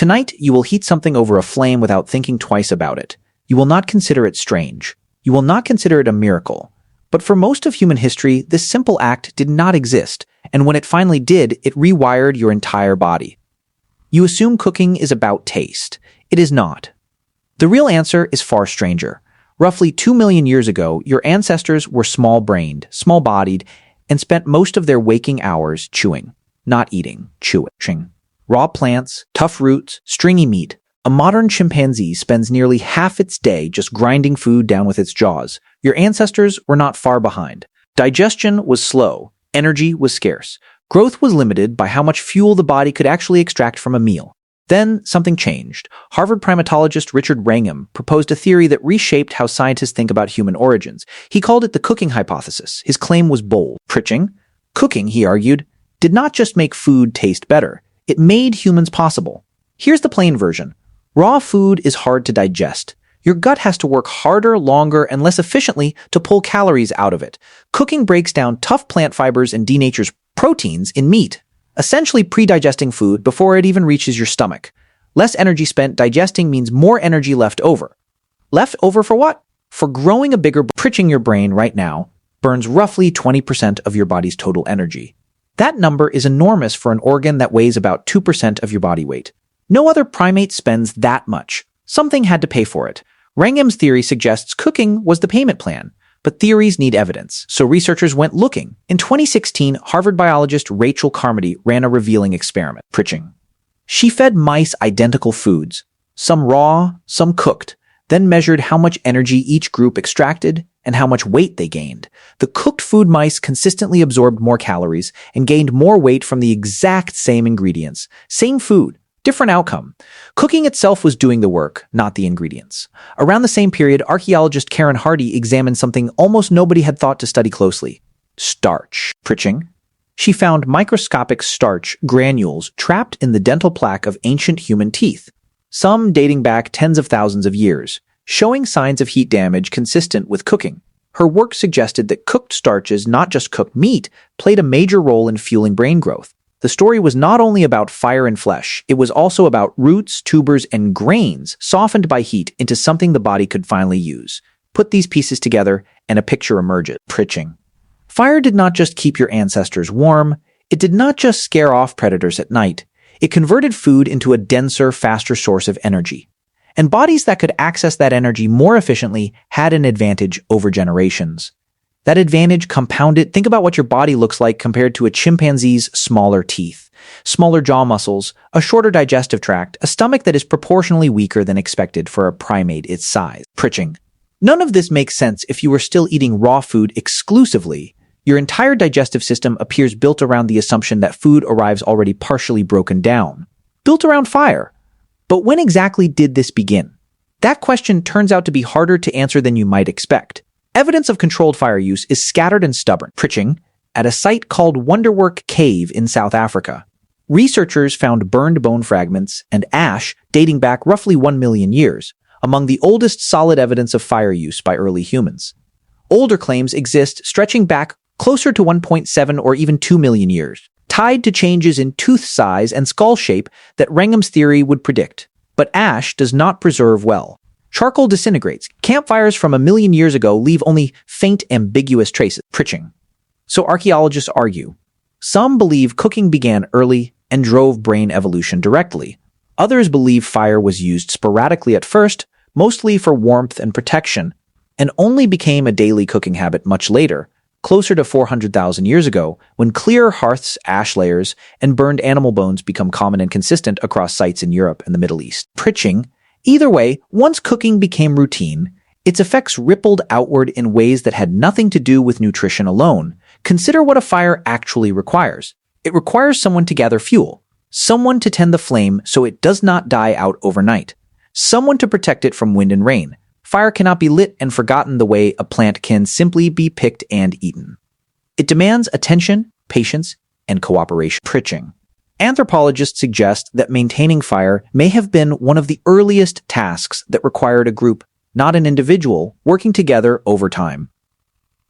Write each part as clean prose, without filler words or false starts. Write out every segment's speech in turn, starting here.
Tonight, you will heat something over a flame without thinking twice about it. You will not consider it strange. You will not consider it a miracle. But for most of human history, this simple act did not exist, and when it finally did, it rewired your entire body. You assume cooking is about taste. It is not. The real answer is far stranger. Roughly 2 million years ago, your ancestors were small-brained, small-bodied, and spent most of their waking hours chewing. Not eating, chewing. Raw plants, tough roots, stringy meat. A modern chimpanzee spends nearly half its day just grinding food down with its jaws. Your ancestors were not far behind. Digestion was slow. Energy was scarce. Growth was limited by how much fuel the body could actually extract from a meal. Then something changed. Harvard primatologist Richard Wrangham proposed a theory that reshaped how scientists think about human origins. He called it the cooking hypothesis. His claim was bold. Pritching. Cooking, he argued, did not just make food taste better. It made humans possible. Here's the plain version. Raw food is hard to digest. Your gut has to work harder, longer, and less efficiently to pull calories out of it. Cooking breaks down tough plant fibers and denatures proteins in meat, essentially pre-digesting food before it even reaches your stomach. Less energy spent digesting means more energy left over. Left over for what? For growing a bigger. Pritching your brain right now burns roughly 20% of your body's total energy. That number is enormous for an organ that weighs about 2% of your body weight. No other primate spends that much. Something had to pay for it. Wrangham's theory suggests cooking was the payment plan, but theories need evidence, so researchers went looking. In 2016, Harvard biologist Rachel Carmody ran a revealing experiment. Pritching. She fed mice identical foods, some raw, some cooked, then measured how much energy each group extracted and how much weight they gained. The cooked food mice consistently absorbed more calories and gained more weight from the exact same ingredients. Same food, different outcome. Cooking itself was doing the work, not the ingredients. Around the same period, archaeologist Karen Hardy examined something almost nobody had thought to study closely. Starch. Pritching. She found microscopic starch granules trapped in the dental plaque of ancient human teeth, some dating back tens of thousands of years, showing signs of heat damage consistent with cooking. Her work suggested that cooked starches, not just cooked meat, played a major role in fueling brain growth. The story was not only about fire and flesh, it was also about roots, tubers, and grains softened by heat into something the body could finally use. Put these pieces together, and a picture emerges. Pritching. Fire did not just keep your ancestors warm, it did not just scare off predators at night, it converted food into a denser, faster source of energy. And bodies that could access that energy more efficiently had an advantage over generations. That advantage compounded. Think about what your body looks like compared to a chimpanzee's smaller teeth, smaller jaw muscles, a shorter digestive tract, a stomach that is proportionally weaker than expected for a primate its size. Pritching. None of this makes sense if you were still eating raw food exclusively. Your entire digestive system appears built around the assumption that food arrives already partially broken down, built around fire. But when exactly did this begin? That question turns out to be harder to answer than you might expect. Evidence of controlled fire use is scattered and stubborn. Pritching. At a site called Wonderwork Cave in South Africa, researchers found burned bone fragments and ash dating back roughly 1 million years, among the oldest solid evidence of fire use by early humans. Older claims exist stretching back closer to 1.7 or even 2 million years, tied to changes in tooth size and skull shape that Wrangham's theory would predict. But ash does not preserve well. Charcoal disintegrates. Campfires from 1 million years ago leave only faint, ambiguous traces. Pritching. So archaeologists argue. Some believe cooking began early and drove brain evolution directly. Others believe fire was used sporadically at first, mostly for warmth and protection, and only became a daily cooking habit much later, closer to 400,000 years ago, when clear hearths, ash layers, and burned animal bones become common and consistent across sites in Europe and the Middle East. Pritching. Either way, once cooking became routine, its effects rippled outward in ways that had nothing to do with nutrition alone. Consider what a fire actually requires. It requires someone to gather fuel, someone to tend the flame so it does not die out overnight, someone to protect it from wind and rain. Fire cannot be lit and forgotten the way a plant can simply be picked and eaten. It demands attention, patience, and cooperation. Pritching. Anthropologists suggest that maintaining fire may have been one of the earliest tasks that required a group, not an individual, working together over time.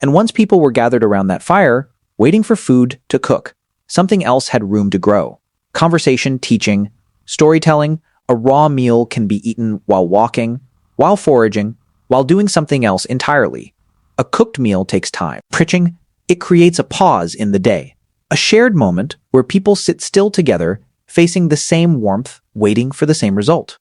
And once people were gathered around that fire, waiting for food to cook, something else had room to grow. Conversation, teaching, storytelling, A raw meal can be eaten while walking, while foraging, while doing something else entirely. A cooked meal takes time. Pritching, it creates a pause in the day. A shared moment where people sit still together, facing the same warmth, waiting for the same result.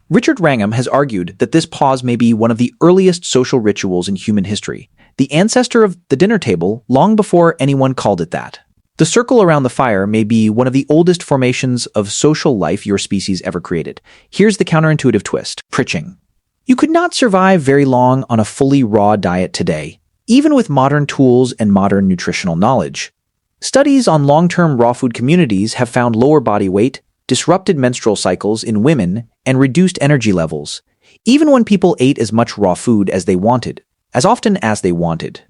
Richard Wrangham has argued that this pause may be one of the earliest social rituals in human history, the ancestor of the dinner table long before anyone called it that. The circle around the fire may be one of the oldest formations of social life your species ever created. Here's the counterintuitive twist. Pritching. You could not survive very long on a fully raw diet today, even with modern tools and modern nutritional knowledge. Studies on long-term raw food communities have found lower body weight, disrupted menstrual cycles in women, and reduced energy levels, even when people ate as much raw food as they wanted, as often as they wanted.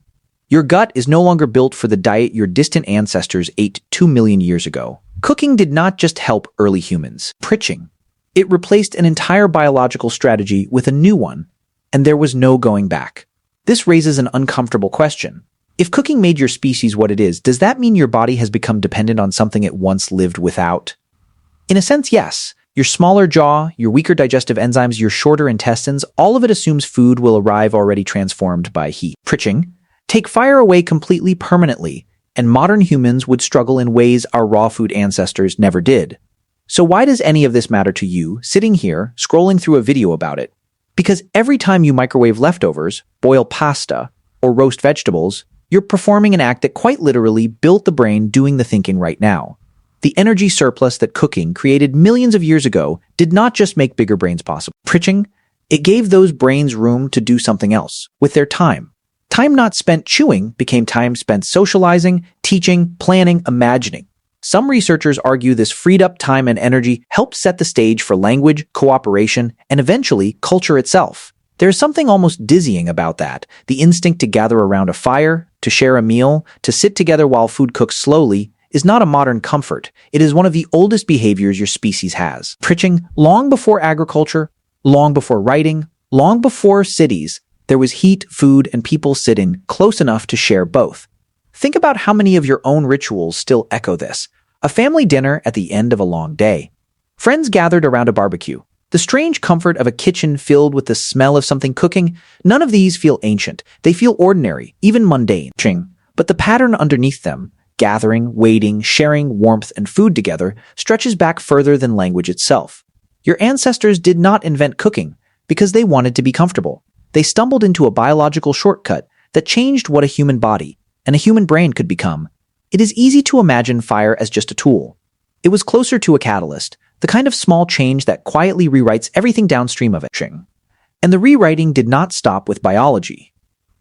Your gut is no longer built for the diet your distant ancestors ate 2 million years ago. Cooking did not just help early humans. Pritching. It replaced an entire biological strategy with a new one, and there was no going back. This raises an uncomfortable question. If cooking made your species what it is, does that mean your body has become dependent on something it once lived without? In a sense, yes. Your smaller jaw, your weaker digestive enzymes, your shorter intestines, all of it assumes food will arrive already transformed by heat. Pritching. Take fire away completely permanently, and modern humans would struggle in ways our raw food ancestors never did. So why does any of this matter to you, sitting here, scrolling through a video about it? Because every time you microwave leftovers, boil pasta, or roast vegetables, you're performing an act that quite literally built the brain doing the thinking right now. The energy surplus that cooking created millions of years ago did not just make bigger brains possible. Pritching, it gave those brains room to do something else with their time. Time not spent chewing became time spent socializing, teaching, planning, imagining. Some researchers argue this freed up time and energy helped set the stage for language, cooperation, and eventually culture itself. There's something almost dizzying about that, the instinct to gather around a fire, to share a meal, to sit together while food cooks slowly, is not a modern comfort. It is one of the oldest behaviors your species has. Pritching, long before agriculture, long before writing, long before cities, there was heat, food, and people sitting close enough to share both. Think about how many of your own rituals still echo this. A family dinner at the end of a long day. Friends gathered around a barbecue. The strange comfort of a kitchen filled with the smell of something cooking. None of these feel ancient. They feel ordinary, even mundane. But the pattern underneath them, gathering, waiting, sharing warmth and food together, stretches back further than language itself. Your ancestors did not invent cooking because they wanted to be comfortable. They stumbled into a biological shortcut that changed what a human body and a human brain could become. It is easy to imagine fire as just a tool. It was closer to a catalyst, the kind of small change that quietly rewrites everything downstream of it. And the rewriting did not stop with biology.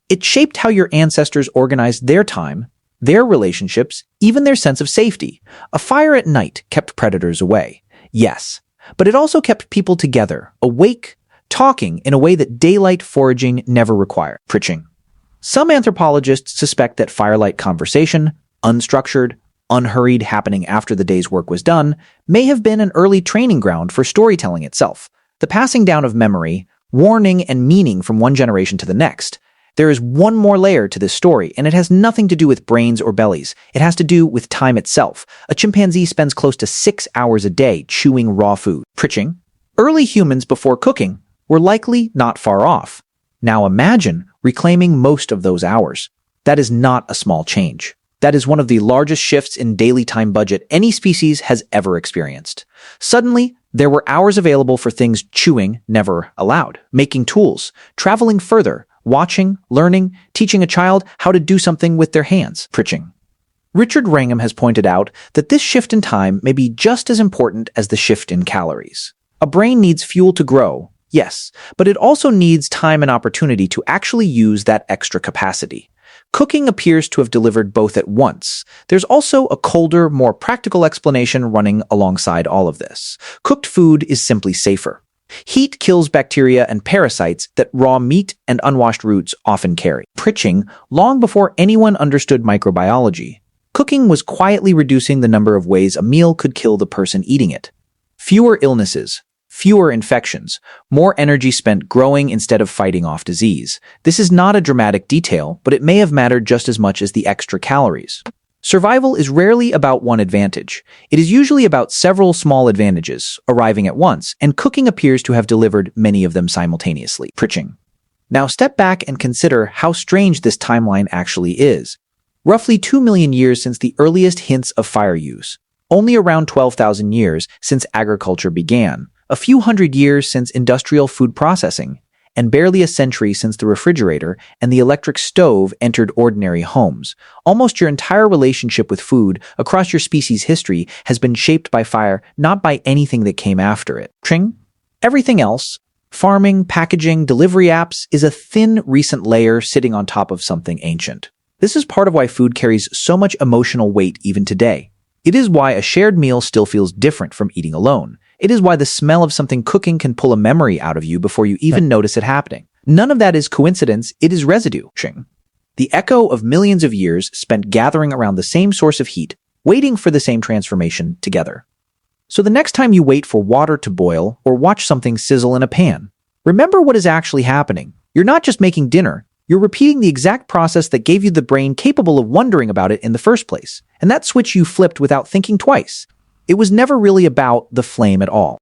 It shaped how your ancestors organized their time, their relationships, even their sense of safety. A fire at night kept predators away, yes, but it also kept people together, awake, talking in a way that daylight foraging never required. Pritching. Some anthropologists suspect that firelight conversation, unstructured, unhurried happening after the day's work was done, may have been an early training ground for storytelling itself, the passing down of memory, warning, and meaning from one generation to the next. There is one more layer to this story, and it has nothing to do with brains or bellies. It has to do with time itself. A chimpanzee spends close to 6 hours a day chewing raw food. Pritching. Early humans before cooking were likely not far off. Now imagine reclaiming most of those hours. That is not a small change. That is one of the largest shifts in daily time budget any species has ever experienced. Suddenly, there were hours available for things chewing never allowed, making tools, traveling further, watching, learning, teaching a child how to do something with their hands. Pritching. Richard Wrangham has pointed out that this shift in time may be just as important as the shift in calories. A brain needs fuel to grow, yes, but it also needs time and opportunity to actually use that extra capacity. Cooking appears to have delivered both at once. There's also a colder, more practical explanation running alongside all of this. Cooked food is simply safer. Heat kills bacteria and parasites that raw meat and unwashed roots often carry. Pritching, long before anyone understood microbiology, cooking was quietly reducing the number of ways a meal could kill the person eating it. Fewer illnesses, fewer infections, more energy spent growing instead of fighting off disease. This is not a dramatic detail, but it may have mattered just as much as the extra calories. Survival is rarely about one advantage. It is usually about several small advantages arriving at once, and cooking appears to have delivered many of them simultaneously. Pritching. Now step back and consider how strange this timeline actually is. Roughly 2 million years since the earliest hints of fire use. Only around 12,000 years since agriculture began. A few hundred years since industrial food processing. And barely a century since the refrigerator and the electric stove entered ordinary homes. Almost your entire relationship with food across your species' history has been shaped by fire, not by anything that came after it. Ching? Everything else, farming, packaging, delivery apps, is a thin, recent layer sitting on top of something ancient. This is part of why food carries so much emotional weight even today. It is why a shared meal still feels different from eating alone. It is why the smell of something cooking can pull a memory out of you before you even notice it happening. None of that is coincidence, it is residue. The echo of millions of years spent gathering around the same source of heat, waiting for the same transformation together. So the next time you wait for water to boil or watch something sizzle in a pan, remember what is actually happening. You're not just making dinner, you're repeating the exact process that gave you the brain capable of wondering about it in the first place. And that switch you flipped without thinking twice. It was never really about the flame at all.